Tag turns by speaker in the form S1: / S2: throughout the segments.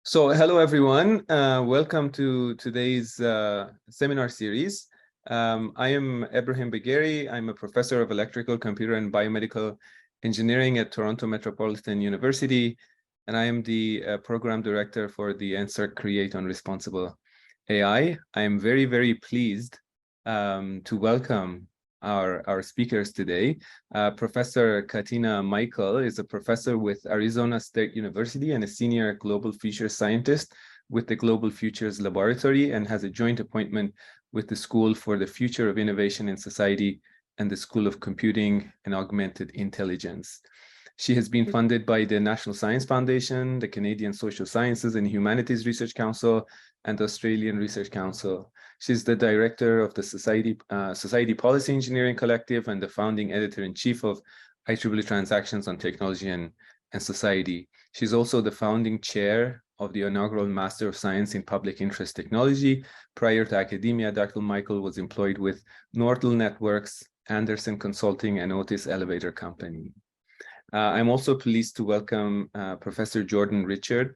S1: So hello, everyone. Welcome to today's seminar series. I am Ibrahim Bagheri. I'm a professor of electrical, computer, and biomedical engineering at Toronto Metropolitan University, and I am the program director for the NSERC Create on Responsible AI. I am very, very pleased to welcome our speakers today. Professor Katina Michael is a professor with Arizona State University and a senior global futures scientist with the Global Futures Laboratory, and has a joint appointment with the School for the Future of Innovation in Society and the School of Computing and Augmented Intelligence. She has been funded by the National Science Foundation, the Canadian Social Sciences and Humanities Research Council, and the Australian Research Council. She's the director of the Society Policy Engineering Collective and the founding editor-in-chief of IEEE Transactions on Technology and Society. She's also the founding chair of the inaugural Master of Science in Public Interest Technology. Prior to academia, Dr. Michael was employed with Nortel Networks, Anderson Consulting, and Otis Elevator Company. I'm also pleased to welcome Professor Jordan Richard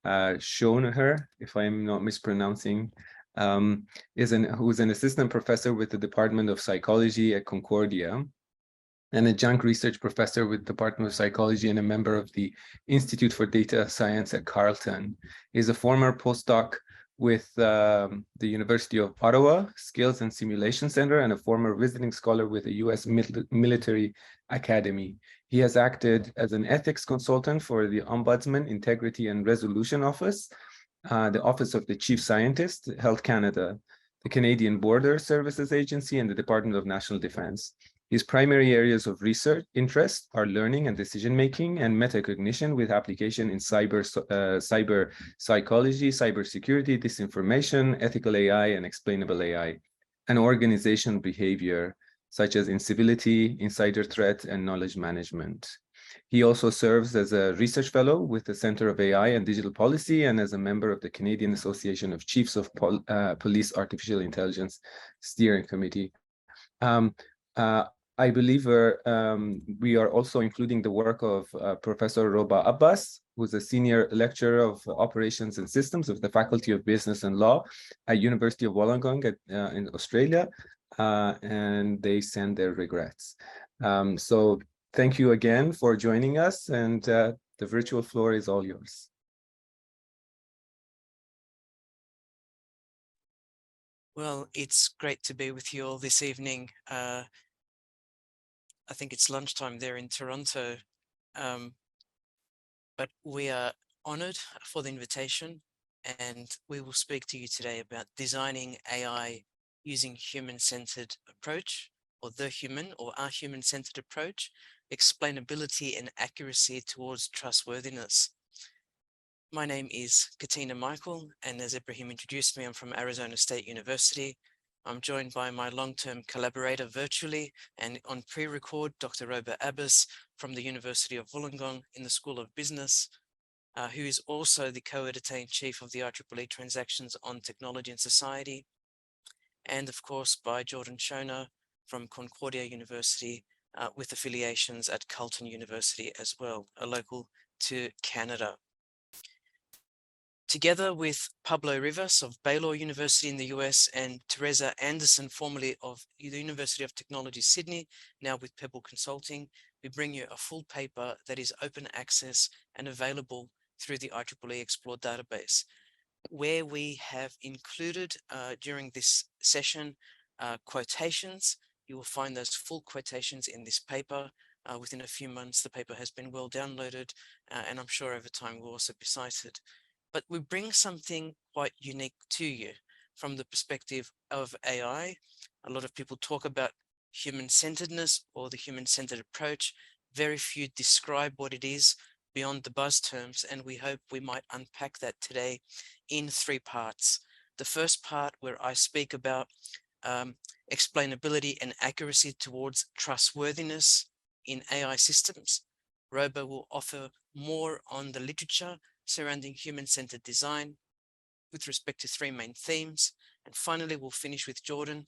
S1: Schoenherr, if I'm not mispronouncing, who's an assistant professor with the Department of Psychology at Concordia and a adjunct research professor with the Department of Psychology and a member of the Institute for Data Science at Carleton. He's a former postdoc with the University of Ottawa Skills and Simulation Center and a former visiting scholar with the U.S. Military Academy. He has acted as an ethics consultant for the Ombudsman Integrity and Resolution Office, the Office of the Chief Scientist, Health Canada, the Canadian Border Services Agency, and the Department of National Defense. His primary areas of research interest are learning and decision-making and metacognition with application in cyber psychology, cybersecurity, disinformation, ethical AI, and explainable AI, and organizational behavior, such as incivility, insider threat, and knowledge management. He also serves as a research fellow with the Center of AI and Digital Policy and as a member of the Canadian Association of Chiefs of Police Artificial Intelligence Steering Committee. I believe we are also including the work of Professor Roba Abbas, who's a senior lecturer of operations and systems of the Faculty of Business and Law at University of Wollongong in Australia, and they send their regrets. So thank you again for joining us, and the virtual floor is all yours.
S2: Well, it's great to be with you all this evening. I think it's lunchtime there in Toronto, but we are honored for the invitation, and we will speak to you today about designing AI using human-centered approach, or the human or our human-centered approach, explainability and accuracy towards trustworthiness. My name is Katina Michael, and as Ibrahim introduced me, I'm from Arizona State University. I'm joined by my long-term collaborator virtually and on pre-record, Dr. Roba Abbas from the University of Wollongong in the School of Business, who is also the co-editor-in-chief of the IEEE Transactions on Technology and Society, and of course by Jordan Schoenherr from Concordia University with affiliations at Carleton University as well, a local to Canada. Together with Pablo Rivas of Baylor University in the US and Teresa Anderson, formerly of the University of Technology, Sydney, now with Pebble Consulting, we bring you a full paper that is open access and available through the IEEE Explore database, where we have included during this session quotations. You will find those full quotations in this paper. Within a few months, the paper has been well downloaded, and I'm sure over time will also be cited. But we bring something quite unique to you from the perspective of AI. A lot of people talk about human-centeredness or the human-centered approach. Very few describe what it is beyond the buzz terms, and we hope we might unpack that today in 3 parts. The first part, where I speak about explainability and accuracy towards trustworthiness in AI systems. Roba will offer more on the literature surrounding human-centered design with respect to 3 main themes. And finally, we'll finish with Jordan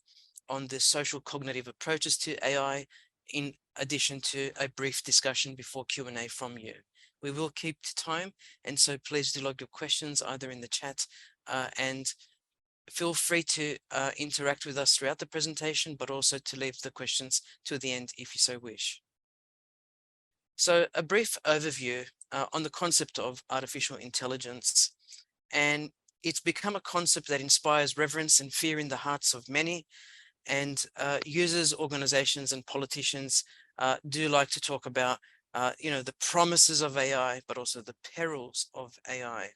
S2: on the social cognitive approaches to AI, in addition to a brief discussion before Q&A from you. We will keep to time, and so please do log your questions either in the chat and feel free to interact with us throughout the presentation, but also to leave the questions to the end if you so wish. So a brief overview on the concept of artificial intelligence, and it's become a concept that inspires reverence and fear in the hearts of many, and users, organizations, and politicians do like to talk about the promises of AI, but also the perils of AI.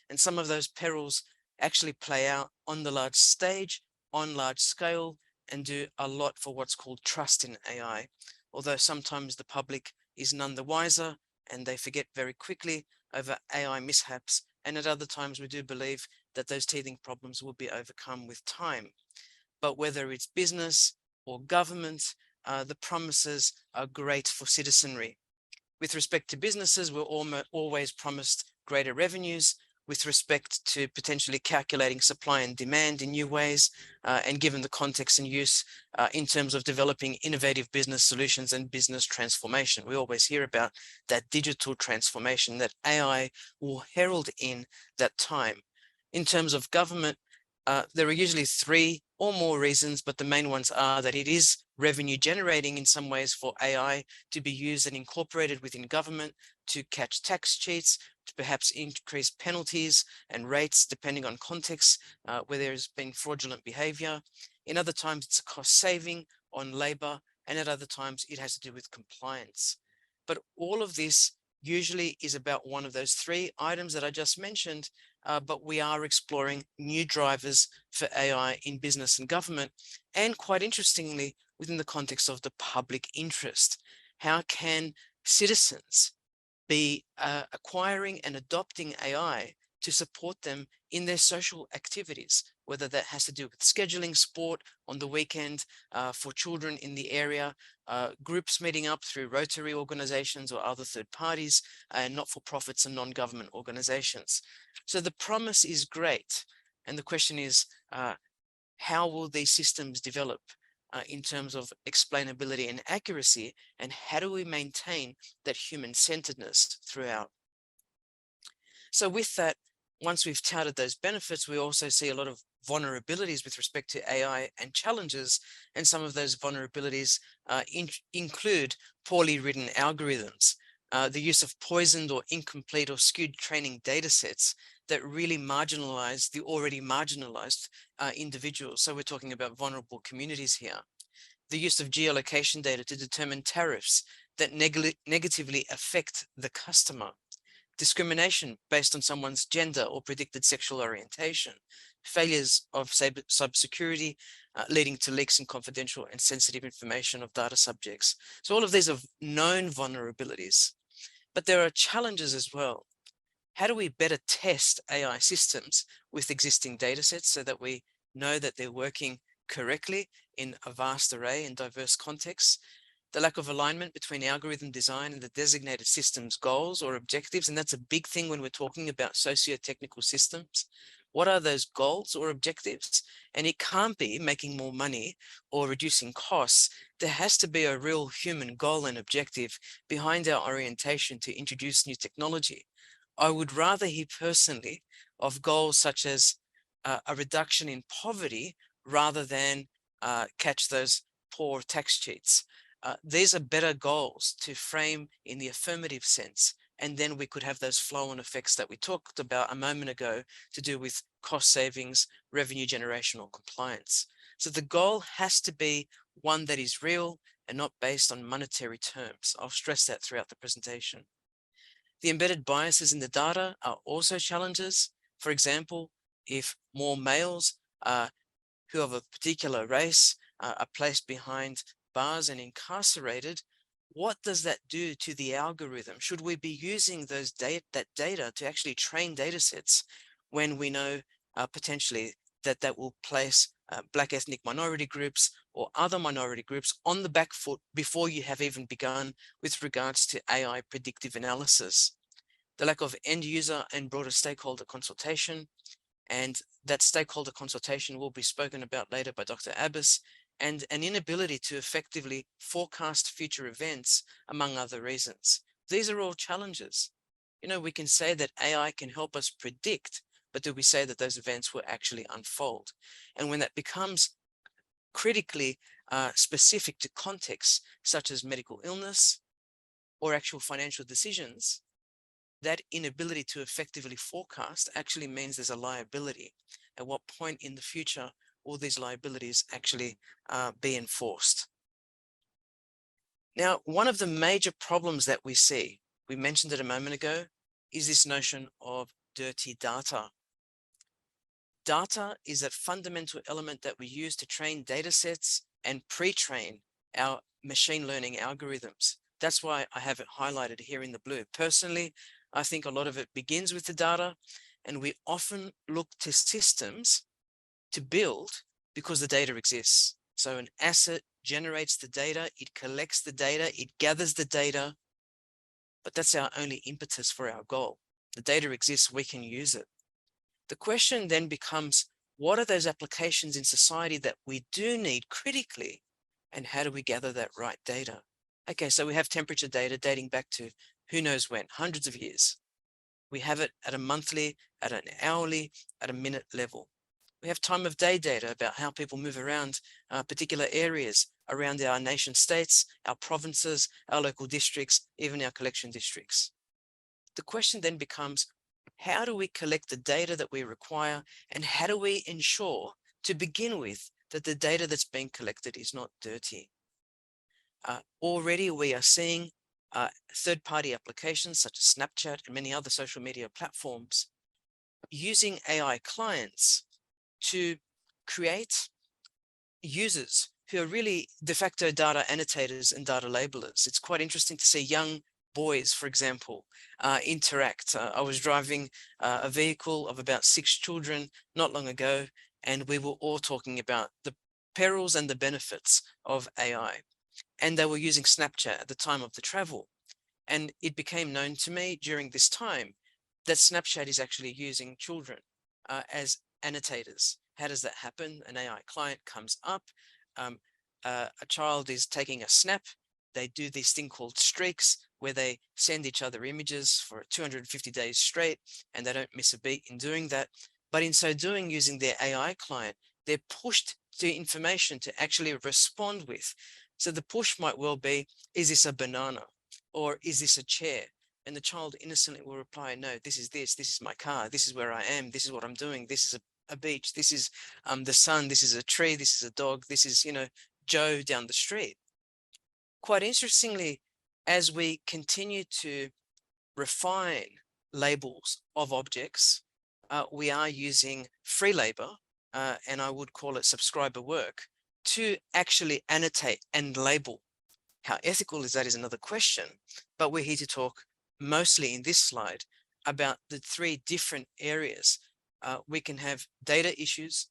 S2: And some of those perils actually play out on the large stage, on large scale, and do a lot for what's called trust in AI. Although sometimes the public is none the wiser and they forget very quickly over AI mishaps. And at other times, we do believe that those teething problems will be overcome with time. But whether it's business or government, the promises are great for citizenry. With respect to businesses, we're always promised greater revenues with respect to potentially calculating supply and demand in new ways, and given the context and use in terms of developing innovative business solutions and business transformation. We always hear about that digital transformation that AI will herald in that time. In terms of government, there are usually three or more reasons, but the main ones are that it is revenue generating in some ways for AI to be used and incorporated within government to catch tax cheats, to perhaps increase penalties and rates depending on context where there's been fraudulent behavior. In other times, it's a cost saving on labor, and at other times, it has to do with compliance. But all of this usually is about one of those three items that I just mentioned, but we are exploring new drivers for AI in business and government, and quite interestingly, within the context of the public interest. How can citizens be acquiring and adopting AI to support them in their social activities, whether that has to do with scheduling sport on the weekend for children in the area, groups meeting up through Rotary organizations or other third parties, and not-for-profits and non-government organizations. So the promise is great. And the question is, how will these systems develop in terms of explainability and accuracy, and how do we maintain that human-centeredness throughout? So with that, once we've touted those benefits, we also see a lot of vulnerabilities with respect to AI and challenges, and some of those vulnerabilities include poorly written algorithms, the use of poisoned or incomplete or skewed training data sets that really marginalize the already marginalized individuals. So we're talking about vulnerable communities here. The use of geolocation data to determine tariffs that negatively affect the customer. Discrimination based on someone's gender or predicted sexual orientation. Failures of cybersecurity leading to leaks in confidential and sensitive information of data subjects. So all of these are known vulnerabilities, but there are challenges as well. How do we better test AI systems with existing data sets so that we know that they're working correctly in a vast array and diverse contexts? The lack of alignment between algorithm design and the designated system's goals or objectives, and that's a big thing when we're talking about socio-technical systems. What are those goals or objectives? And it can't be making more money or reducing costs. There has to be a real human goal and objective behind our orientation to introduce new technology. I would rather hear personally of goals such as a reduction in poverty rather than catch those poor tax cheats. These are better goals to frame in the affirmative sense, and then we could have those flow-on effects that we talked about a moment ago to do with cost savings, revenue generation, or compliance. So the goal has to be one that is real and not based on monetary terms. I'll stress that throughout the presentation. The embedded biases in the data are also challenges. For example, if more males who of a particular race are placed behind bars and incarcerated, what does that do to the algorithm? Should we be using that data to actually train data sets when we know potentially that will place Black ethnic minority groups or other minority groups on the back foot before you have even begun with regards to AI predictive analysis? The lack of end user and broader stakeholder consultation, and that stakeholder consultation will be spoken about later by Dr. Abbas, and an inability to effectively forecast future events, among other reasons. These are all challenges. We can say that AI can help us predict, but do we say that those events will actually unfold? And when that becomes critically specific to contexts such as medical illness or actual financial decisions, that inability to effectively forecast actually means there's a liability. At what point in the future will these liabilities actually be enforced? Now, one of the major problems that we see, we mentioned it a moment ago, is this notion of dirty data. Data is a fundamental element that we use to train data sets and pre-train our machine learning algorithms. That's why I have it highlighted here in the blue. Personally, I think a lot of it begins with the data, and we often look to systems to build because the data exists. So an asset generates the data, it collects the data, it gathers the data, but that's our only impetus for our goal. The data exists, we can use it. The question then becomes, what are those applications in society that we do need critically, and how do we gather that right data? Okay, so we have temperature data dating back to who knows when, hundreds of years. We have it at a monthly, at an hourly, at a minute level. We have time of day data about how people move around particular areas around our nation states, our provinces, our local districts, even our collection districts. The question then becomes, how do we collect the data that we require, and how do we ensure, to begin with, that the data that's being collected is not dirty? Already we are seeing third-party applications such as Snapchat and many other social media platforms using AI clients to create users who are really de facto data annotators and data labelers. It's quite interesting to see young boys, for example, interact. I was driving a vehicle of about 6 children not long ago, and we were all talking about the perils and the benefits of AI. And they were using Snapchat at the time of the travel. And it became known to me during this time that Snapchat is actually using children as annotators. How does that happen? An AI client comes up, a child is taking a snap, they do this thing called streaks, where they send each other images for 250 days straight, and they don't miss a beat in doing that. But in so doing, using their AI client, they're pushed to information to actually respond with. So the push might well be, is this a banana? Or is this a chair? And the child innocently will reply, no, this is my car, this is where I am, this is what I'm doing, this is a beach, this is the sun, this is a tree, this is a dog, this is, Joe down the street. Quite interestingly, as we continue to refine labels of objects, we are using free labor, and I would call it subscriber work, to actually annotate and label. How ethical is that is another question, but we're here to talk mostly in this slide about the 3 different areas. We can have data issues,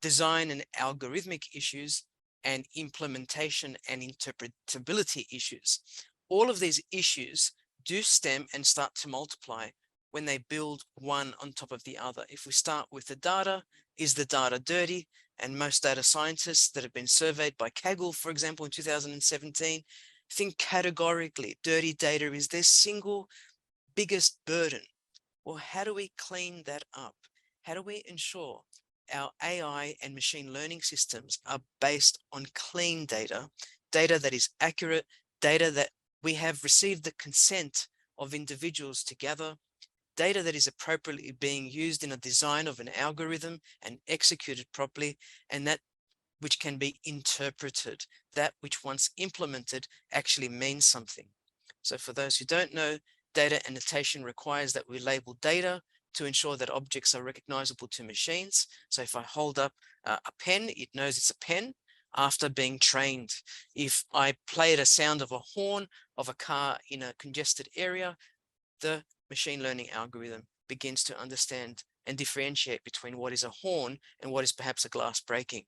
S2: design and algorithmic issues, and implementation and interpretability issues. All of these issues do stem and start to multiply when they build one on top of the other. If we start with the data, is the data dirty? And most data scientists that have been surveyed by Kaggle, for example, in 2017, think categorically dirty data is their single biggest burden. Well, how do we clean that up? How do we ensure our AI and machine learning systems are based on clean data, data that is accurate, data that we have received the consent of individuals to gather, data that is appropriately being used in a design of an algorithm and executed properly, and that which can be interpreted, that which once implemented actually means something. So for those who don't know, data annotation requires that we label data to ensure that objects are recognizable to machines. So if I hold up a pen, it knows it's a pen after being trained. If I played a sound of a horn of a car in a congested area, the machine learning algorithm begins to understand and differentiate between what is a horn and what is perhaps a glass breaking.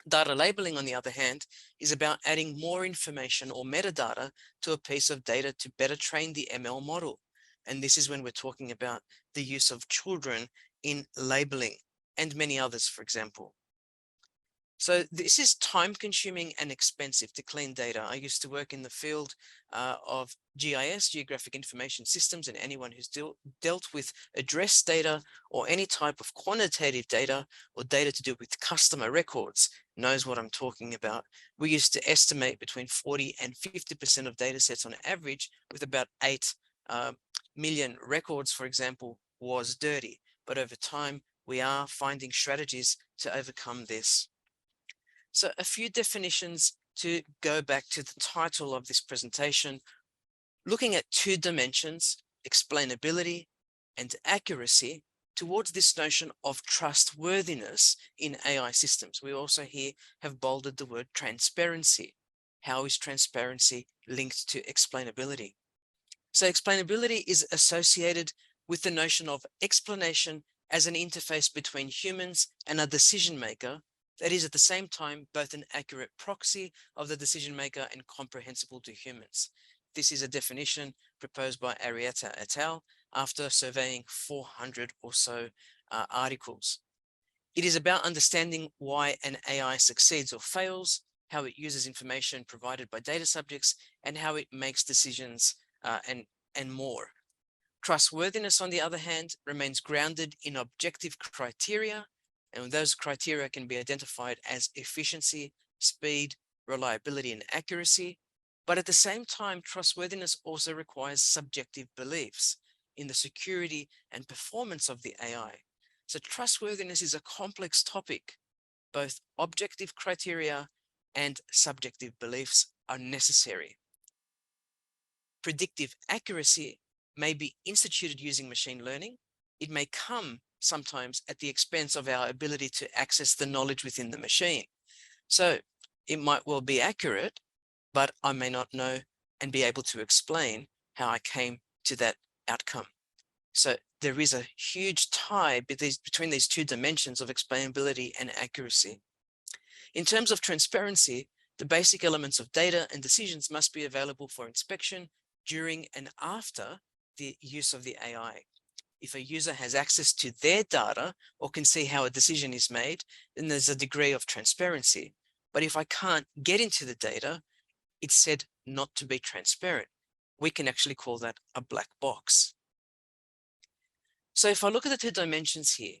S2: Data labeling, on the other hand, is about adding more information or metadata to a piece of data to better train the ML model. And this is when we're talking about the use of children in labeling and many others, for example. So this is time consuming and expensive to clean data. I used to work in the field of GIS, Geographic Information Systems, and anyone who's dealt with address data or any type of quantitative data or data to do with customer records knows what I'm talking about. We used to estimate between 40 and 50% of data sets on average, with about 8 million records, for example, was dirty. But over time, we are finding strategies to overcome this. So a few definitions to go back to the title of this presentation, looking at 2 dimensions, explainability and accuracy, towards this notion of trustworthiness in AI systems. We also here have bolded the word transparency. How is transparency linked to explainability? So explainability is associated with the notion of explanation as an interface between humans and a decision maker that is at the same time both an accurate proxy of the decision maker and comprehensible to humans. This is a definition proposed by Arrieta et al. After surveying 400 or so articles. It is about understanding why an AI succeeds or fails, how it uses information provided by data subjects, and how it makes decisions and more. Trustworthiness, on the other hand, remains grounded in objective criteria, and those criteria can be identified as efficiency, speed, reliability, and accuracy. But at the same time, trustworthiness also requires subjective beliefs in the security and performance of the AI. So trustworthiness is a complex topic. Both objective criteria and subjective beliefs are necessary. Predictive accuracy may be instituted using machine learning. It may come sometimes at the expense of our ability to access the knowledge within the machine. So it might well be accurate, but I may not know and be able to explain how I came to that outcome. So there is a huge tie between these 2 dimensions of explainability and accuracy. In terms of transparency, the basic elements of data and decisions must be available for inspection during and after the use of the AI. If a user has access to their data or can see how a decision is made, then there's a degree of transparency. But if I can't get into the data, it's said not to be transparent. We can actually call that a black box. So if I look at the 2 dimensions here,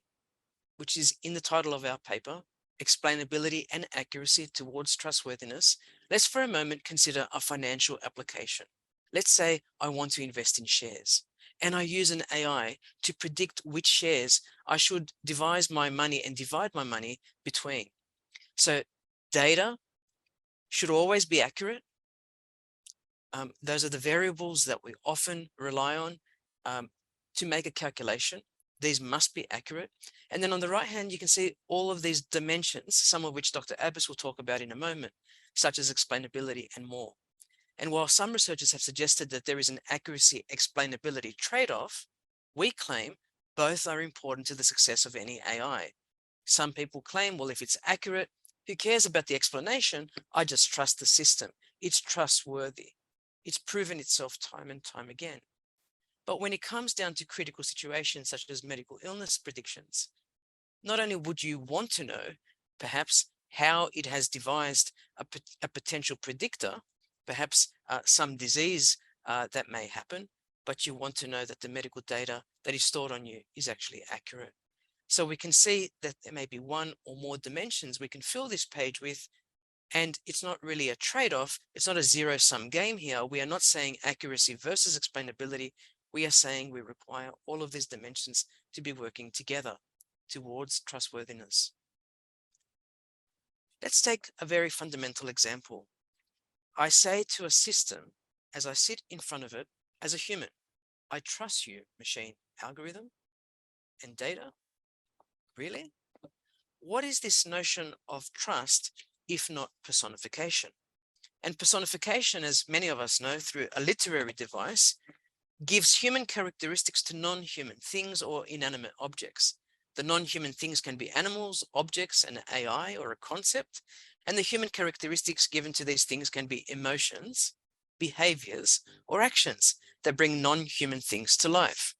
S2: which is in the title of our paper, explainability and accuracy towards trustworthiness, let's for a moment consider a financial application. Let's say I want to invest in shares, and I use an AI to predict which shares I should devise my money and divide my money between. So data should always be accurate. Those are the variables that we often rely on to make a calculation. These must be accurate. And then on the right hand, you can see all of these dimensions, some of which Dr. Abbas will talk about in a moment, such as explainability and more. And while some researchers have suggested that there is an accuracy explainability trade-off, we claim both are important to the success of any AI. Some people claim, well, if it's accurate, who cares about the explanation? I just trust the system. It's trustworthy. It's proven itself time and time again. But when it comes down to critical situations such as medical illness predictions, not only would you want to know, perhaps, how it has devised a potential predictor, perhaps some disease that may happen, but you want to know that the medical data that is stored on you is actually accurate. So we can see that there may be 1 or more dimensions we can fill this page with, and it's not really a trade-off. It's not a zero-sum game here. We are not saying accuracy versus explainability. We are saying we require all of these dimensions to be working together towards trustworthiness. Let's take a very fundamental example. I say to a system, as I sit in front of it as a human, I trust you, machine, algorithm, and data. Really? What is this notion of trust if not personification? And personification, as many of us know through a literary device, gives human characteristics to non-human things or inanimate objects. The non-human things can be animals, objects, an AI, or a concept, and the human characteristics given to these things can be emotions, behaviors, or actions that bring non-human things to life.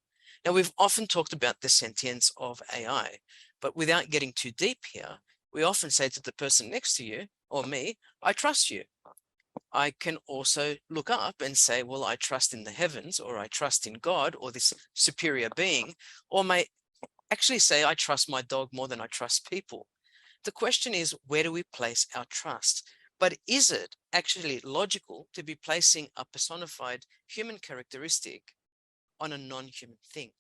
S2: Now, we've often talked about the sentience of AI, but without getting too deep here, we often say to the person next to you or me, I trust you. I can also look up and say, well, I trust in the heavens, or I trust in God, or this superior being, or may actually say, I trust my dog more than I trust people. The question is, where do we place our trust? But is it actually logical to be placing a personified human characteristic on a non-human thing?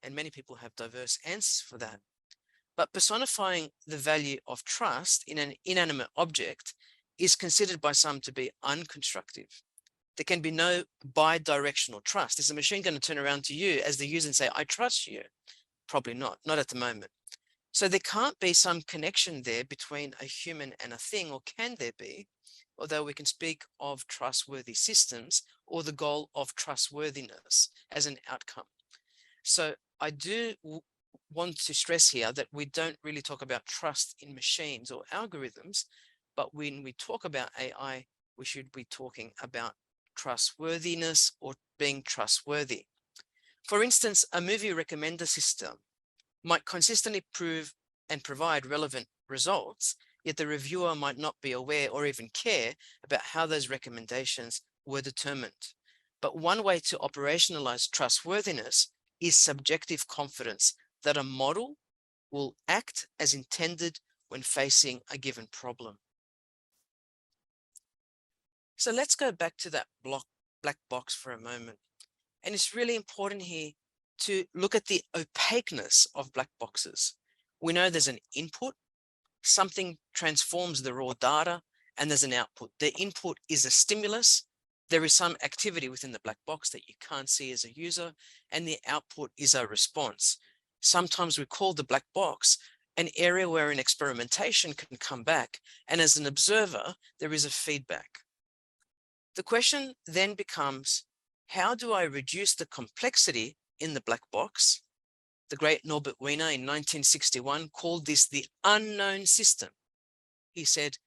S2: And many people have diverse answers for that. But personifying the value of trust in an inanimate object is considered by some to be unconstructive. There can be no bi-directional trust. Is the machine going to turn around to you as the user and say, I trust you? Probably not at the moment. So there can't be some connection there between a human and a thing, or can there be? Although we can speak of trustworthy systems or the goal of trustworthiness as an outcome. So I do want to stress here that we don't really talk about trust in machines or algorithms, but when we talk about AI, we should be talking about trustworthiness or being trustworthy. For instance, a movie recommender system might consistently prove and provide relevant results, yet the reviewer might not be aware or even care about how those recommendations were determined. But one way to operationalize trustworthiness is subjective confidence that a model will act as intended when facing a given problem. So let's go back to that black box for a moment. And it's really important here to look at the opaqueness of black boxes. We know there's an input, something transforms the raw data, and there's an output. The input is a stimulus. There is some activity within the black box that you can't see as a user, and the output is a response. Sometimes we call the black box an area where an experimentation can come back, and as an observer, there is a feedback. The question then becomes, how do I reduce the complexity in the black box? The great Norbert Wiener in 1961 called this the unknown system. He said,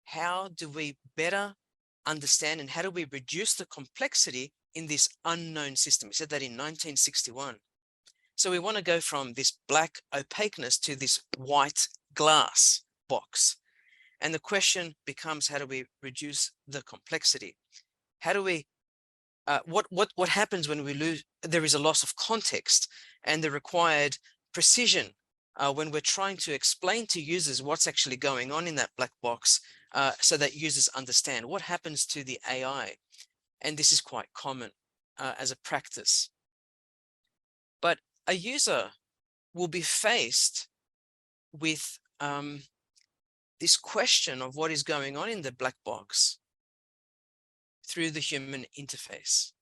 S2: how do we better understand and how do we reduce the complexity in this unknown system? He said that in 1961. So we want to go from this black opaqueness to this white glass box. And the question becomes, how do we reduce the complexity? How do we, what happens when we lose, there is a loss of context and the required precision when we're trying to explain to users what's actually going on in that black box so that users understand what happens to the AI. And this is quite common as a practice. But a user will be faced with this question of what is going on in the black box through the human interface.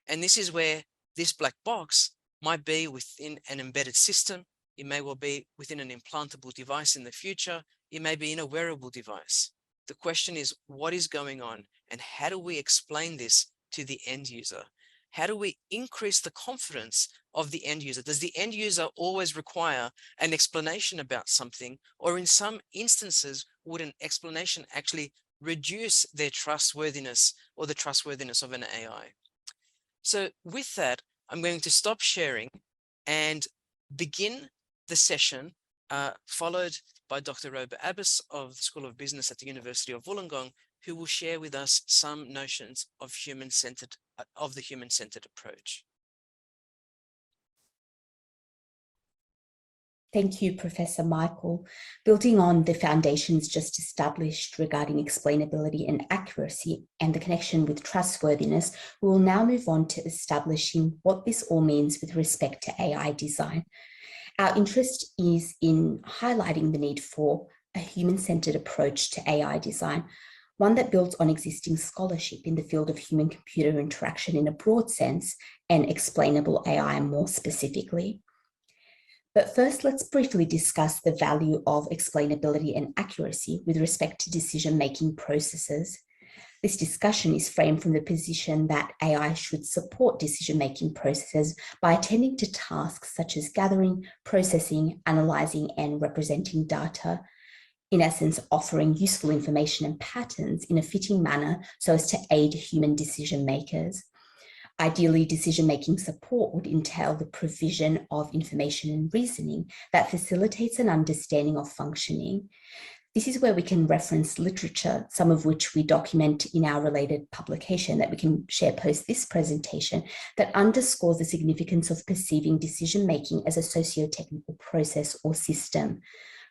S2: And this is where this black box might be within an embedded system. It may well be within an implantable device in the future. It may be in a wearable device. The question is, what is going on and how do we explain this to the end user? How do we increase the confidence of the end user? Does the end user always require an explanation about something, or in some instances, would an explanation actually reduce their trustworthiness or the trustworthiness of an AI? So with that, I'm going to stop sharing and begin the session, followed by Dr. Roba Abbas of the School of Business at the University of Wollongong, who will share with us some notions of the human-centered approach.
S3: Thank you, Professor Michael. Building on the foundations just established regarding explainability and accuracy and the connection with trustworthiness, we will now move on to establishing what this all means with respect to AI design. Our interest is in highlighting the need for a human-centered approach to AI design, one that builds on existing scholarship in the field of human-computer interaction in a broad sense and explainable AI more specifically. But first, let's briefly discuss the value of explainability and accuracy with respect to decision-making processes. This discussion is framed from the position that AI should support decision-making processes by attending to tasks such as gathering, processing, analyzing, and representing data. In essence, offering useful information and patterns in a fitting manner so as to aid human decision makers. Ideally, decision-making support would entail the provision of information and reasoning that facilitates an understanding of functioning. This is where we can reference literature, some of which we document in our related publication that we can share post this presentation, that underscores the significance of perceiving decision-making as a socio-technical process or system.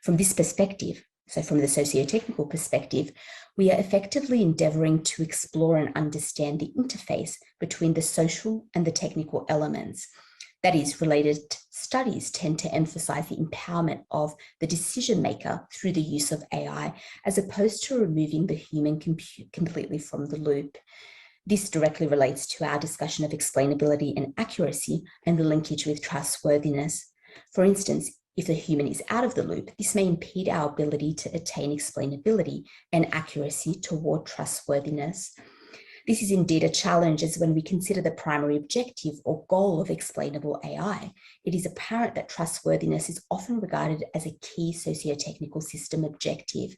S3: From this perspective, so from the socio-technical perspective, we are effectively endeavoring to explore and understand the interface between the social and the technical elements. That is, related studies tend to emphasize the empowerment of the decision maker through the use of AI, as opposed to removing the human completely from the loop. This directly relates to our discussion of explainability and accuracy and the linkage with trustworthiness. For instance, if the human is out of the loop, this may impede our ability to attain explainability and accuracy toward trustworthiness. This is indeed a challenge, as when we consider the primary objective or goal of explainable AI, it is apparent that trustworthiness is often regarded as a key socio-technical system objective.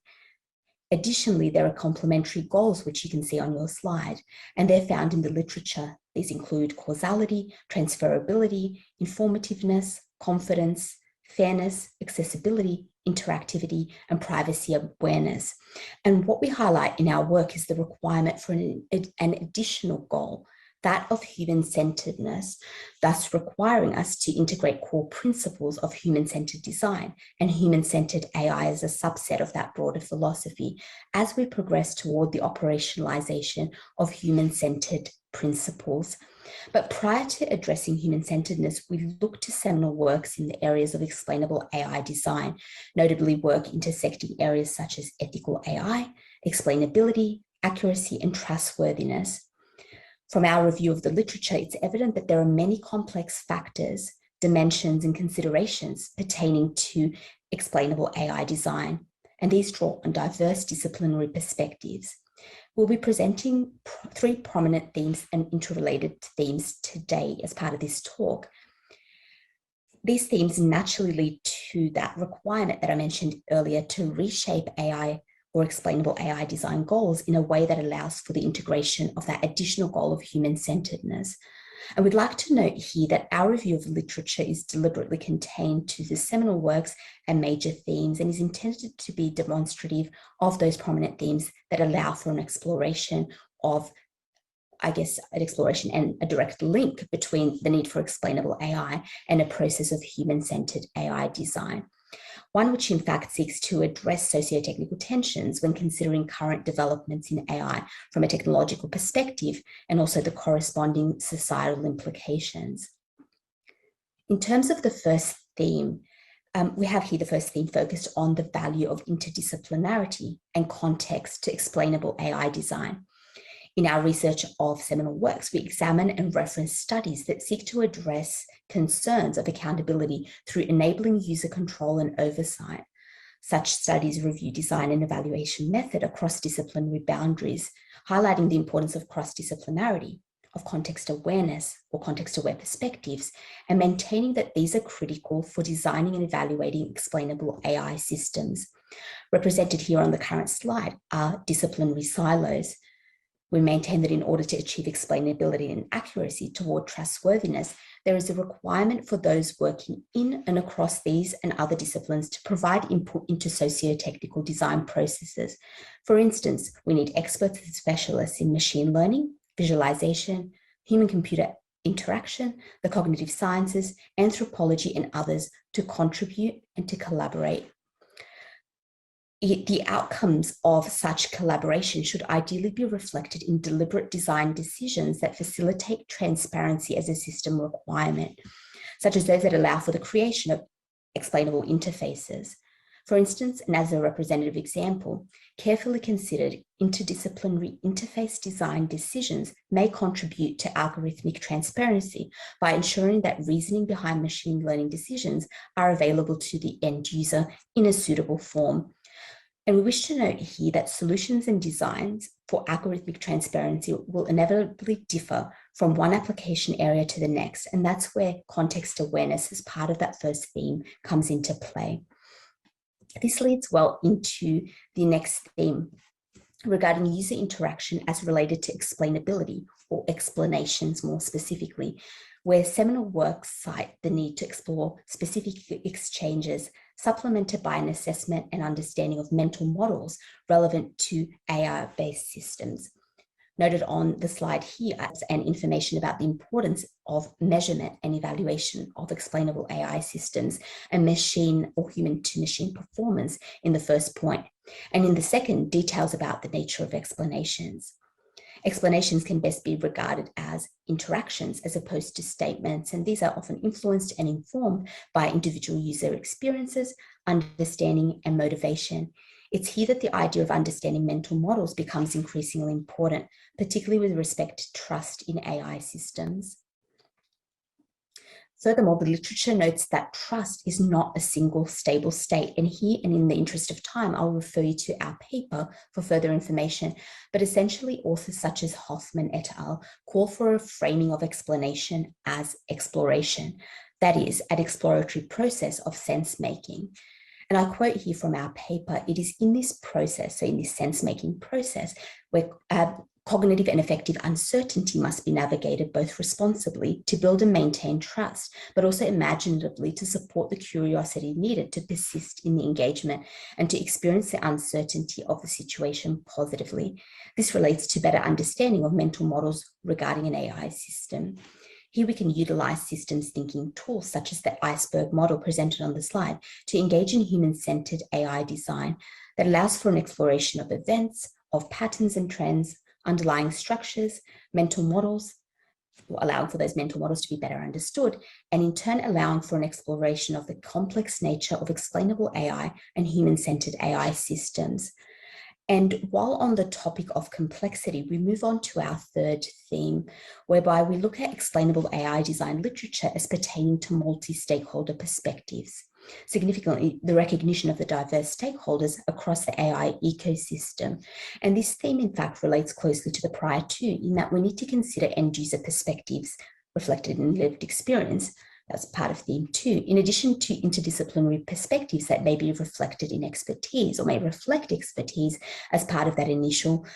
S3: Additionally, there are complementary goals, which you can see on your slide, and they're found in the literature. These include causality, transferability, informativeness, confidence, fairness, accessibility, interactivity, and privacy awareness. And what we highlight in our work is the requirement for an additional goal, that of human-centeredness, thus requiring us to integrate core principles of human-centered design and human-centered AI as a subset of that broader philosophy as we progress toward the operationalization of human-centered principles. But prior to addressing human-centeredness, we look to seminal works in the areas of explainable AI design, notably work intersecting areas such as ethical AI, explainability, accuracy, and trustworthiness. From our review of the literature, it's evident that there are many complex factors, dimensions, and considerations pertaining to explainable AI design, and these draw on diverse disciplinary perspectives. We'll be presenting three prominent themes and interrelated themes today as part of this talk. These themes naturally lead to that requirement that I mentioned earlier to reshape AI or explainable AI design goals in a way that allows for the integration of that additional goal of human-centeredness. And we'd like to note here that our review of literature is deliberately contained to the seminal works and major themes, and is intended to be demonstrative of those prominent themes that allow for an exploration of, an exploration and a direct link between the need for explainable AI and a process of human-centered AI design. One which in fact seeks to address socio-technical tensions when considering current developments in AI from a technological perspective, and also the corresponding societal implications. In terms of the first theme, we have here the first theme focused on the value of interdisciplinarity and context to explainable AI design. In our research of seminal works, we examine and reference studies that seek to address concerns of accountability through enabling user control and oversight. Such studies review design and evaluation method across disciplinary boundaries, highlighting the importance of cross-disciplinarity, of context awareness or context-aware perspectives, and maintaining that these are critical for designing and evaluating explainable AI systems. Represented here on the current slide are disciplinary silos. We maintain that in order to achieve explainability and accuracy toward trustworthiness, there is a requirement for those working in and across these and other disciplines to provide input into socio-technical design processes. For instance, we need experts and specialists in machine learning, visualization, human-computer interaction, the cognitive sciences, anthropology, and others to contribute and to collaborate. The outcomes of such collaboration should ideally be reflected in deliberate design decisions that facilitate transparency as a system requirement, such as those that allow for the creation of explainable interfaces. For instance, and as a representative example, carefully considered interdisciplinary interface design decisions may contribute to algorithmic transparency by ensuring that reasoning behind machine learning decisions are available to the end user in a suitable form. And we wish to note here that solutions and designs for algorithmic transparency will inevitably differ from one application area to the next, and that's where context awareness as part of that first theme comes into play. This leads well into the next theme, regarding user interaction as related to explainability, or explanations more specifically, where seminal works cite the need to explore specific exchanges supplemented by an assessment and understanding of mental models relevant to AI-based systems. Noted on the slide here as an information about the importance of measurement and evaluation of explainable AI systems and machine or human-to-machine performance in the first point. And in the second, details about the nature of explanations. Explanations can best be regarded as interactions as opposed to statements, and these are often influenced and informed by individual user experiences, understanding, and motivation. It's here that the idea of understanding mental models becomes increasingly important, particularly with respect to trust in AI systems. Furthermore, the literature notes that trust is not a single stable state. And here, and in the interest of time, I'll refer you to our paper for further information. But essentially, authors such as Hoffman et al. Call for a framing of explanation as exploration, that is, an exploratory process of sense-making. And I quote here from our paper, it is in this process, so in this sense-making process, where cognitive and effective uncertainty must be navigated both responsibly to build and maintain trust, but also imaginatively to support the curiosity needed to persist in the engagement and to experience the uncertainty of the situation positively. This relates to better understanding of mental models regarding an AI system. Here we can utilize systems thinking tools such as the iceberg model presented on the slide to engage in human-centered AI design that allows for an exploration of events, of patterns and trends, underlying structures, mental models, allowing for those mental models to be better understood, and in turn allowing for an exploration of the complex nature of explainable AI and human-centered AI systems. And while on the topic of complexity, we move on to our third theme, whereby we look at explainable AI design literature as pertaining to multi-stakeholder perspectives. Significantly, the recognition of the diverse stakeholders across the AI ecosystem. And this theme, in fact, relates closely to the prior two, in that we need to consider end-user perspectives reflected in lived experience. That's part of theme 2, in addition to interdisciplinary perspectives that may be reflected in expertise or may reflect expertise as part of that initial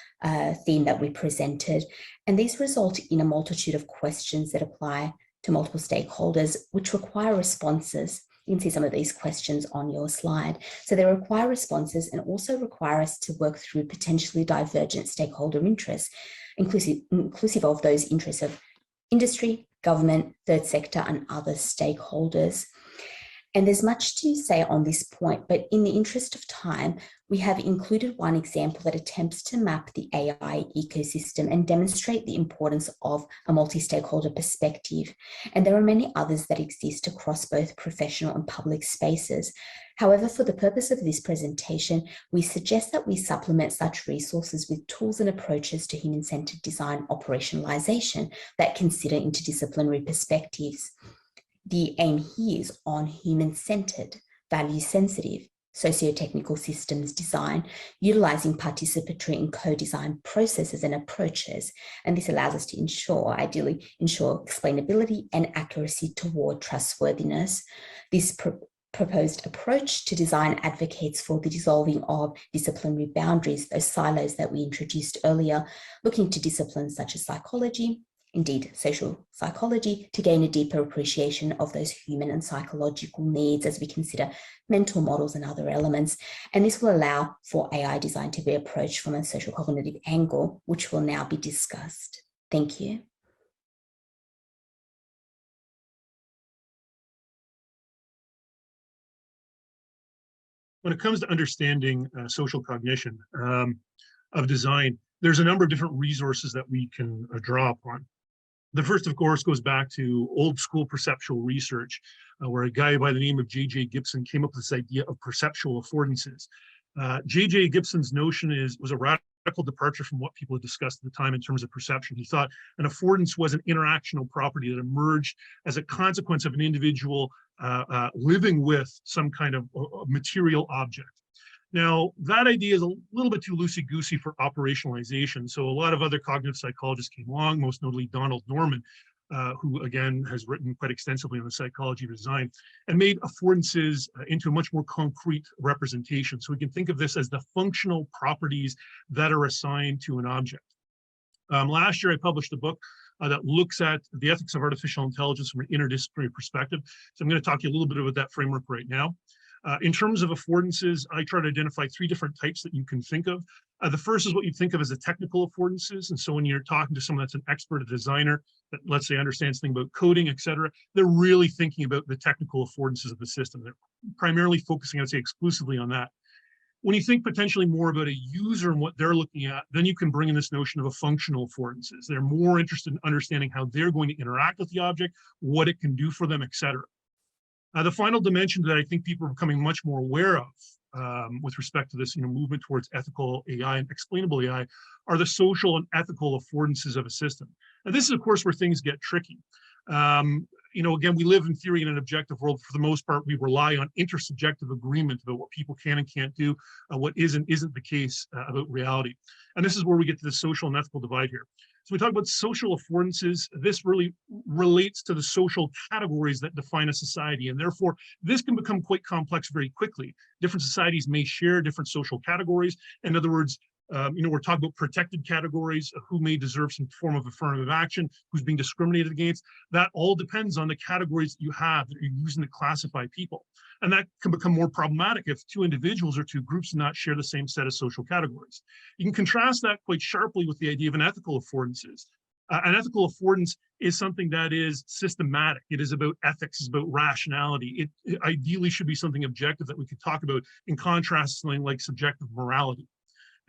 S3: theme that we presented. And these result in a multitude of questions that apply to multiple stakeholders, which require responses. You can see some of these questions on your slide. So they require responses and also require us to work through potentially divergent stakeholder interests, inclusive of those interests of industry, government, third sector, and other stakeholders. And there's much to say on this point, but in the interest of time, we have included one example that attempts to map the AI ecosystem and demonstrate the importance of a multi-stakeholder perspective. And there are many others that exist across both professional and public spaces. However, for the purpose of this presentation, we suggest that we supplement such resources with tools and approaches to human-centered design operationalization that consider interdisciplinary perspectives. The aim here is on human-centered, value-sensitive, socio-technical systems design, utilizing participatory and co-design processes and approaches. And this allows us to ideally ensure explainability and accuracy toward trustworthiness. This proposed approach to design advocates for the dissolving of disciplinary boundaries, those silos that we introduced earlier, looking to disciplines such as psychology, indeed social psychology, to gain a deeper appreciation of those human and psychological needs as we consider mental models and other elements. And this will allow for AI design to be approached from a social cognitive angle, which will now be discussed. Thank you.
S4: When it comes to understanding social cognition of design, there's a number of different resources that we can draw upon. The first, of course, goes back to old school perceptual research, where a guy by the name of J.J. Gibson came up with this idea of perceptual affordances. J.J. Gibson's notion was a radical departure from what people had discussed at the time in terms of perception. He thought an affordance was an interactional property that emerged as a consequence of an individual living with some kind of material object. Now, that idea is a little bit too loosey-goosey for operationalization. So a lot of other cognitive psychologists came along, most notably Donald Norman, who again has written quite extensively on the psychology of design, and made affordances into a much more concrete representation. So we can think of this as the functional properties that are assigned to an object. Last year, I published a book that looks at the ethics of artificial intelligence from an interdisciplinary perspective. So I'm going to talk to you a little bit about that framework right now. In terms of affordances, I try to identify 3 different types that you can think of. The first is what you think of as the technical affordances. And so when you're talking to someone that's an expert, a designer, that let's say understands something about coding, et cetera, they're really thinking about the technical affordances of the system. They're primarily focusing, I'd say, exclusively on that. When you think potentially more about a user and what they're looking at, then you can bring in this notion of a functional affordances. They're more interested in understanding how they're going to interact with the object, what it can do for them, et cetera. The final dimension that I think people are becoming much more aware of with respect to this movement towards ethical AI and explainable AI are the social and ethical affordances of a system. And this is, of course, where things get tricky. Again, we live in theory in an objective world. For the most part, we rely on intersubjective agreement about what people can and can't do, what isn't the case about reality. And this is where we get to the social and ethical divide here. So we talk about social affordances. This really relates to the social categories that define a society. And therefore, this can become quite complex very quickly. Different societies may share different social categories. In other words, we're talking about protected categories, who may deserve some form of affirmative action, who's being discriminated against. That all depends on the categories that you have that you're using to classify people. And that can become more problematic if 2 individuals or 2 groups do not share the same set of social categories. You can contrast that quite sharply with the idea of an ethical affordances. An ethical affordance is something that is systematic. It is about ethics, it's about rationality. It ideally should be something objective that we could talk about, in contrast to something like subjective morality.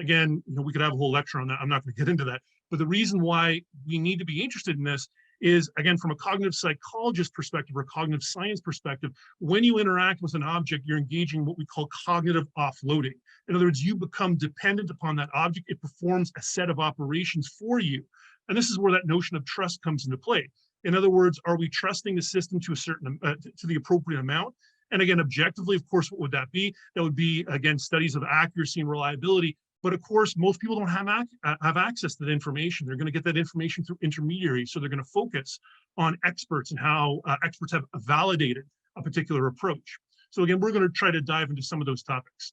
S4: Again, we could have a whole lecture on that. I'm not going to get into that. But the reason why we need to be interested in this is, again, from a cognitive psychologist perspective or cognitive science perspective, when you interact with an object, you're engaging in what we call cognitive offloading. In other words, you become dependent upon that object. It performs a set of operations for you. And this is where that notion of trust comes into play. In other words, are we trusting the system to a certain, to the appropriate amount? And again, objectively, of course, what would that be? That would be, again, studies of accuracy and reliability. But of course, most people don't have access to that information. They're going to get that information through intermediaries. So they're going to focus on experts and how experts have validated a particular approach. So again, we're going to try to dive into some of those topics.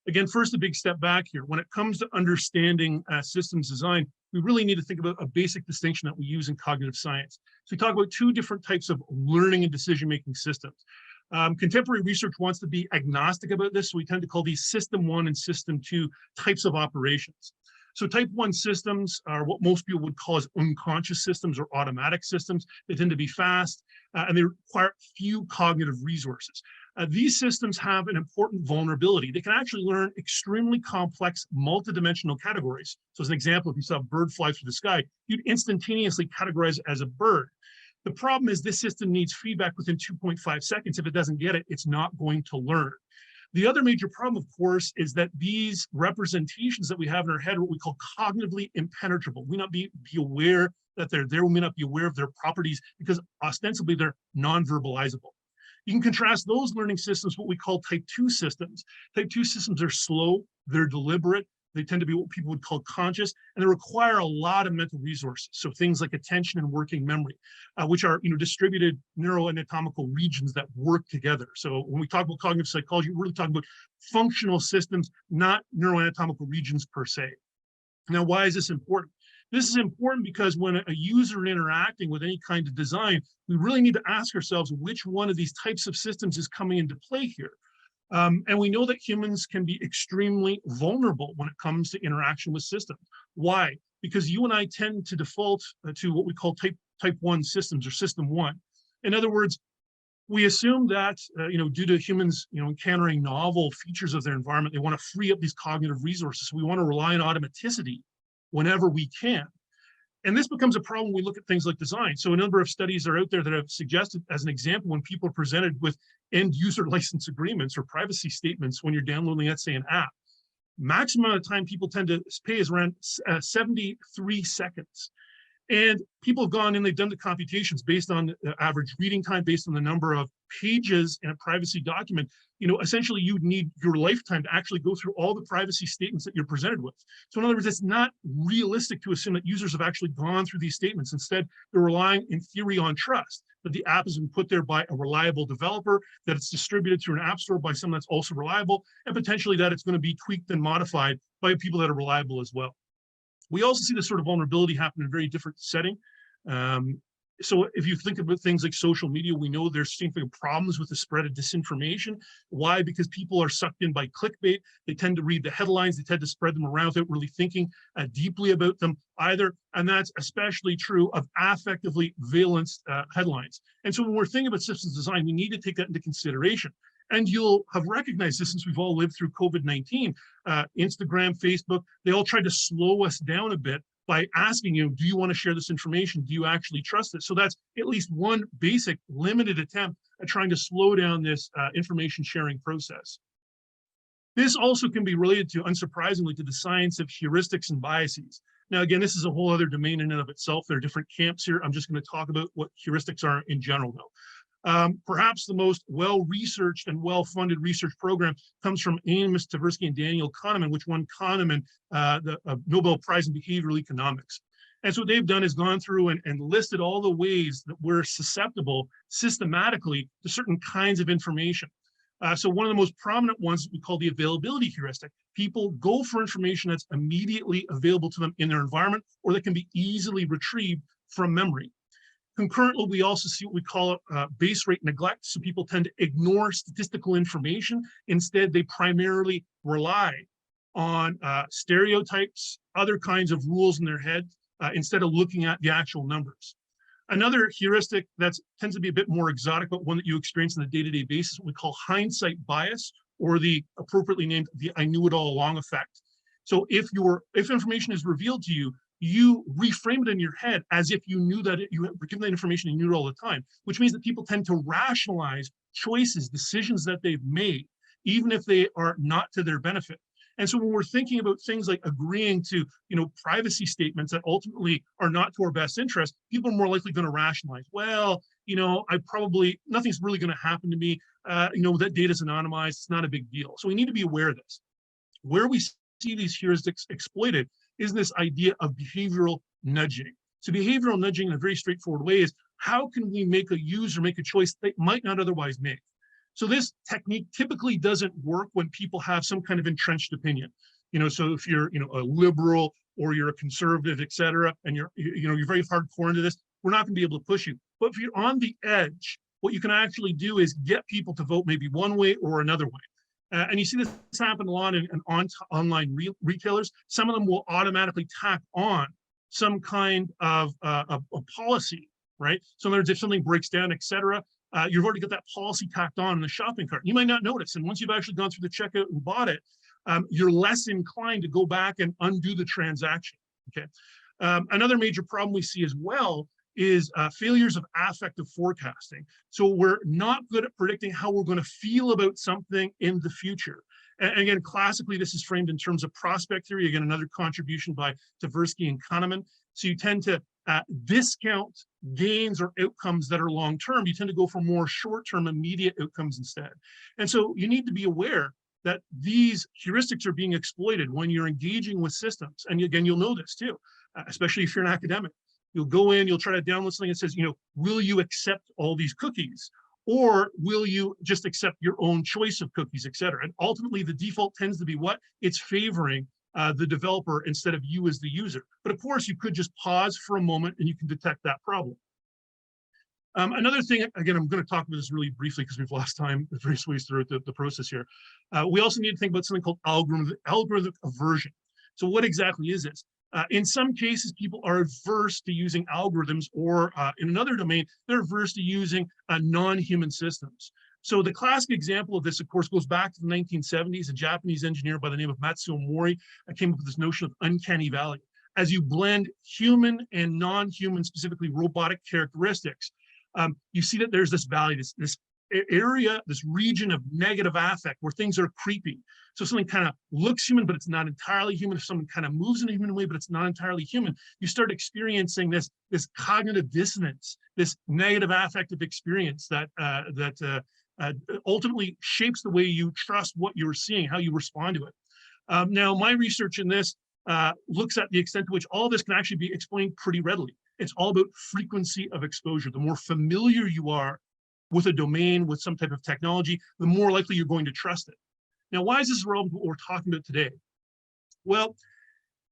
S4: Again, first, a big step back here. When it comes to understanding systems design, we really need to think about a basic distinction that we use in cognitive science. So we talk about 2 different types of learning and decision-making systems. Contemporary research wants to be agnostic about this, so we tend to call these system 1 and system 2 types of operations. So type 1 systems are what most people would call as unconscious systems or automatic systems. They tend to be fast and they require few cognitive resources. These systems have an important vulnerability. They can actually learn extremely complex multidimensional categories. So as an example, if you saw a bird fly through the sky, you'd instantaneously categorize it as a bird. The problem is this system needs feedback within 2.5 seconds. If it doesn't get it, it's not going to learn. The other major problem, of course, is that these representations that we have in our head are what we call cognitively impenetrable. We may not be aware that they're there. We may not be aware of their properties because ostensibly they're non-verbalizable. You can contrast those learning systems, what we call type 2 systems. Type 2 systems are slow, they're deliberate, they tend to be what people would call conscious, and they require a lot of mental resources. So things like attention and working memory, which are distributed neuroanatomical regions that work together. So when we talk about cognitive psychology, we're really talking about functional systems, not neuroanatomical regions per se. Now, why is this important? This is important because when a user is interacting with any kind of design, we really need to ask ourselves which one of these types of systems is coming into play here. And we know that humans can be extremely vulnerable when it comes to interaction with systems. Why? Because you and I tend to default to what we call type 1 systems or system 1. In other words, we assume that, due to humans, encountering novel features of their environment, they want to free up these cognitive resources. We want to rely on automaticity whenever we can. And this becomes a problem when we look at things like design. So a number of studies are out there that have suggested, as an example, when people are presented with end user license agreements or privacy statements when you're downloading, let's say, an app, maximum amount of time people tend to pay is around 73 seconds. And people have gone in, they've done the computations based on the average reading time, based on the number of pages in a privacy document. Essentially you'd need your lifetime to actually go through all the privacy statements that you're presented with. So in other words, it's not realistic to assume that users have actually gone through these statements. Instead, they're relying in theory on trust, that the app has been put there by a reliable developer, that it's distributed through an app store by someone that's also reliable, and potentially that it's going to be tweaked and modified by people that are reliable as well. We also see this sort of vulnerability happen in a very different setting. So if you think about things like social media, we know there's significant problems with the spread of disinformation. Why? Because people are sucked in by clickbait. They tend to read the headlines. They tend to spread them around without really thinking deeply about them either. And that's especially true of affectively valenced headlines. And so when we're thinking about systems design, we need to take that into consideration. And you'll have recognized this since we've all lived through COVID-19. Instagram, Facebook, they all tried to slow us down a bit by asking you, do you want to share this information? Do you actually trust it? So that's at least one basic limited attempt at trying to slow down this information sharing process. This also can be related to, unsurprisingly, to the science of heuristics and biases. Now, again, this is a whole other domain in and of itself. There are different camps here. I'm just going to talk about what heuristics are in general, though. Perhaps the most well-researched and well-funded research program comes from Amos Tversky and Daniel Kahneman, which won Kahneman the Nobel Prize in Behavioral Economics. And so what they've done is gone through and listed all the ways that we're susceptible systematically to certain kinds of information. So one of the most prominent ones we call the availability heuristic. People go for information that's immediately available to them in their environment or that can be easily retrieved from memory. Concurrently, we also see what we call base rate neglect. So people tend to ignore statistical information. Instead, they primarily rely on stereotypes, other kinds of rules in their head, instead of looking at the actual numbers. Another heuristic that tends to be a bit more exotic, but one that you experience on a day-to-day basis, what we call hindsight bias, or the appropriately named the I knew it all along effect. So if information is revealed to you, you reframe it in your head as if you knew that you were given that information and you knew it all the time, which means that people tend to rationalize choices, decisions that they've made, even if they are not to their benefit. And so when we're thinking about things like agreeing to, privacy statements that ultimately are not to our best interest, people are more likely going to rationalize, well, nothing's really going to happen to me. That data is anonymized. It's not a big deal. So we need to be aware of this. Where we see these heuristics exploited is this idea of behavioral nudging. So behavioral nudging in a very straightforward way is, how can we make a user make a choice they might not otherwise make? So this technique typically doesn't work when people have some kind of entrenched opinion. So if you're, a liberal or you're a conservative, et cetera, and you're very hardcore into this, we're not going to be able to push you. But if you're on the edge, what you can actually do is get people to vote maybe one way or another way. And you see this happen a lot in online retailers. Some of them will automatically tack on some kind of a policy, right? So in other words, if something breaks down, et cetera, you've already got that policy tacked on in the shopping cart. You might not notice. And once you've actually gone through the checkout and bought it, you're less inclined to go back and undo the transaction, okay? Another major problem we see as well is failures of affective forecasting. So we're not good at predicting how we're going to feel about something in the future. And again, classically, this is framed in terms of prospect theory. Again, another contribution by Tversky and Kahneman. So you tend to discount gains or outcomes that are long-term. You tend to go for more short-term, immediate outcomes instead. And so you need to be aware that these heuristics are being exploited when you're engaging with systems. And again, you'll know this too, especially if you're an academic. You'll go in, you'll try to download something that says, will you accept all these cookies? Or will you just accept your own choice of cookies, et cetera? And ultimately, the default tends to be what? It's favoring the developer instead of you as the user. But of course, you could just pause for a moment and you can detect that problem. Another thing, again, I'm going to talk about this really briefly because we've lost time at various ways throughout the process here. We also need to think about something called algorithmic aversion. So what exactly is this? In some cases, people are averse to using algorithms, or in another domain, they're averse to using non-human systems. So the classic example of this, of course, goes back to the 1970s. A Japanese engineer by the name of Matsuo Mori came up with this notion of uncanny valley. As you blend human and non-human, specifically robotic characteristics, you see that there's this valley, this area, this region of negative affect where things are creepy. So something kind of looks human, but it's not entirely human. If someone kind of moves in a human way, but it's not entirely human, you start experiencing this cognitive dissonance, this negative affective experience that ultimately shapes the way you trust what you're seeing, how you respond to it. Now, my research in this looks at the extent to which all of this can actually be explained pretty readily. It's all about frequency of exposure. The more familiar you are with a domain, with some type of technology, the more likely you're going to trust it. Now, why is this relevant to what we're talking about today? Well,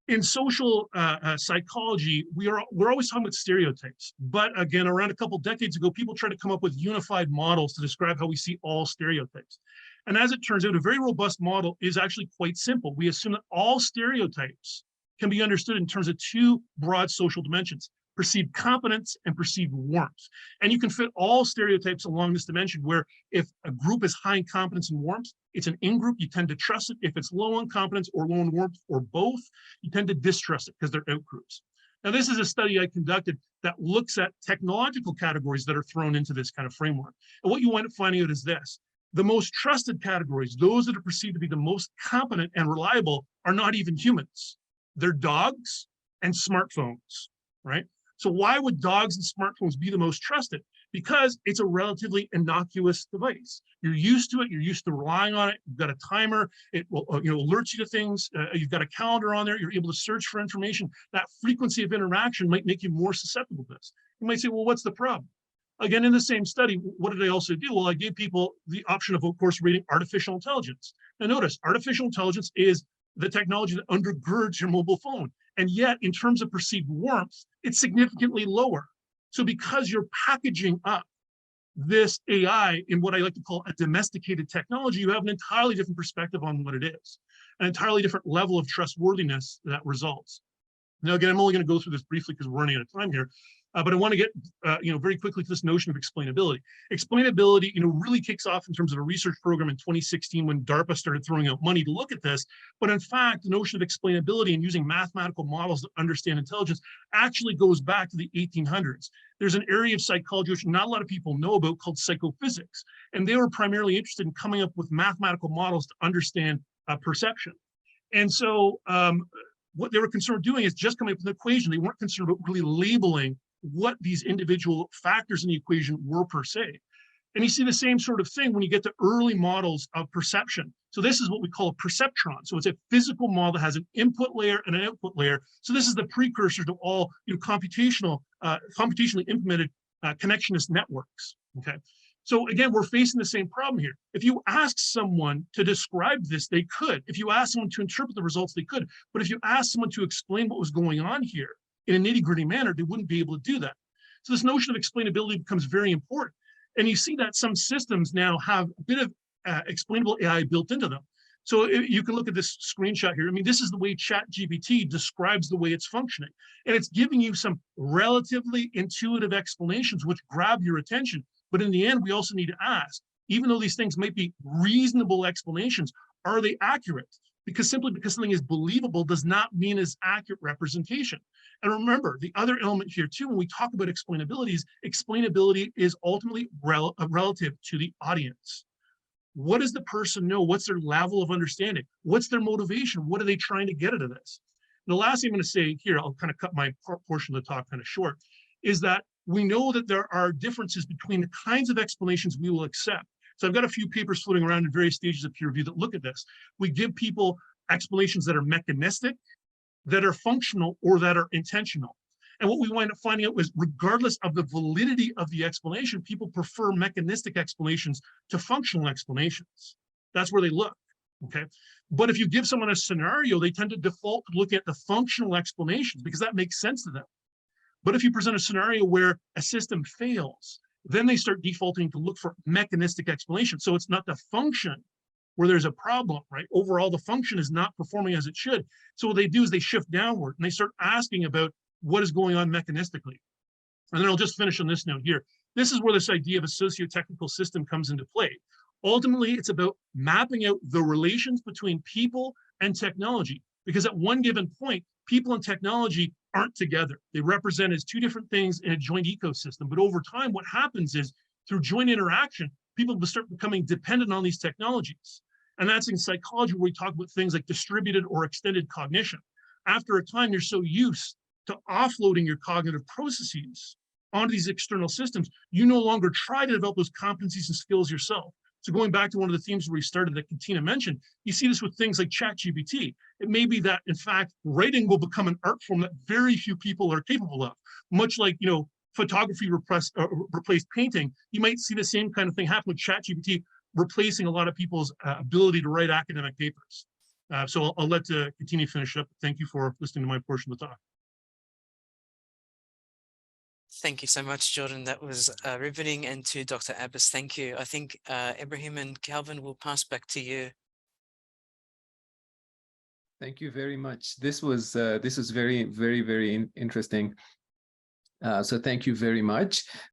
S4: in social psychology, we're always talking about stereotypes. But again, around a couple decades ago, people tried to come up with unified models to describe how we see all stereotypes. And as it turns out, a very robust model is actually quite simple. We assume that all stereotypes can be understood in terms of two broad social dimensions: perceived competence and perceived warmth. And you can fit all stereotypes along this dimension, where if a group is high in competence and warmth, it's an in-group, you tend to trust it. If it's low on competence or low in warmth or both, you tend to distrust it because they're out-groups. Now, this is a study I conducted that looks at technological categories that are thrown into this kind of framework. And what you wind up finding out is this: the most trusted categories, those that are perceived to be the most competent and reliable, are not even humans. They're dogs and smartphones, right? So why would dogs and smartphones be the most trusted? Because it's a relatively innocuous device. You're used to it. You're used to relying on it. You've got a timer. It will alerts you to things. You've got a calendar on there. You're able to search for information. That frequency of interaction might make you more susceptible to this. You might say, well, what's the problem? Again, in the same study, what did I also do? Well, I gave people the option of course, reading artificial intelligence. Now notice, artificial intelligence is the technology that undergirds your mobile phone. And yet, in terms of perceived warmth, it's significantly lower. So because you're packaging up this AI in what I like to call a domesticated technology, you have an entirely different perspective on what it is, an entirely different level of trustworthiness that results. Now, again, I'm only going to go through this briefly because we're running out of time here. But I want to get, very quickly to this notion of explainability. Explainability, really kicks off in terms of a research program in 2016 when DARPA started throwing out money to look at this. But in fact, the notion of explainability and using mathematical models to understand intelligence actually goes back to the 1800s. There's an area of psychology which not a lot of people know about called psychophysics. And they were primarily interested in coming up with mathematical models to understand perception. And so what they were concerned with doing is just coming up with an equation. They weren't concerned about really labeling what these individual factors in the equation were per se. And you see the same sort of thing when you get to early models of perception. So this is what we call a perceptron. So it's a physical model that has an input layer and an output layer. So this is the precursor to all computationally implemented connectionist networks. Okay. So again, we're facing the same problem here. If you ask someone to describe this, they could. If you ask someone to interpret the results, they could. But if you ask someone to explain what was going on here in a nitty-gritty manner, they wouldn't be able to do that. So this notion of explainability becomes very important. And you see that some systems now have a bit of explainable AI built into them. So you can look at this screenshot here. I mean, this is the way ChatGPT describes the way it's functioning. And it's giving you some relatively intuitive explanations which grab your attention. But in the end, we also need to ask, even though these things might be reasonable explanations, are they accurate? Because simply because something is believable does not mean it's accurate representation. And remember, the other element here too, when we talk about explainability is ultimately relative to the audience. What does the person know? What's their level of understanding? What's their motivation? What are they trying to get out of this? And the last thing I'm going to say here, I'll kind of cut my portion of the talk kind of short, is that we know that there are differences between the kinds of explanations we will accept. So I've got a few papers floating around in various stages of peer review that look at this. We give people explanations that are mechanistic, that are functional, or that are intentional. And what we wind up finding out was, regardless of the validity of the explanation, people prefer mechanistic explanations to functional explanations. That's where they look, okay? But if you give someone a scenario, they tend to default to look at the functional explanations because that makes sense to them. But if you present a scenario where a system fails, then they start defaulting to look for mechanistic explanation. So it's not the function where there's a problem, right? Overall, the function is not performing as it should. So what they do is they shift downward and they start asking about what is going on mechanistically. And then I'll just finish on this note here. This is where this idea of a socio-technical system comes into play. Ultimately, it's about mapping out the relations between people and technology, because at one given point, people and technology aren't together. They represent as two different things in a joint ecosystem. But over time, what happens is through joint interaction, people start becoming dependent on these technologies. And that's in psychology where we talk about things like distributed or extended cognition. After a time, you're so used to offloading your cognitive processes onto these external systems, you no longer try to develop those competencies and skills yourself. So going back to one of the themes where we started that Katina mentioned, you see this with things like ChatGPT. It may be that, in fact, writing will become an art form that very few people are capable of. Much like, photography replaced painting, you might see the same kind of thing happen with ChatGPT, replacing a lot of people's ability to write academic papers. So I'll let Katina finish up. Thank you for listening to my portion of the talk.
S2: Thank you so much, Jordan. That was riveting. And to Dr. Abbas, thank you. I think Ibrahim and Calvin will pass back to you.
S1: Thank you very much. This was very, very, very interesting. So thank you very much.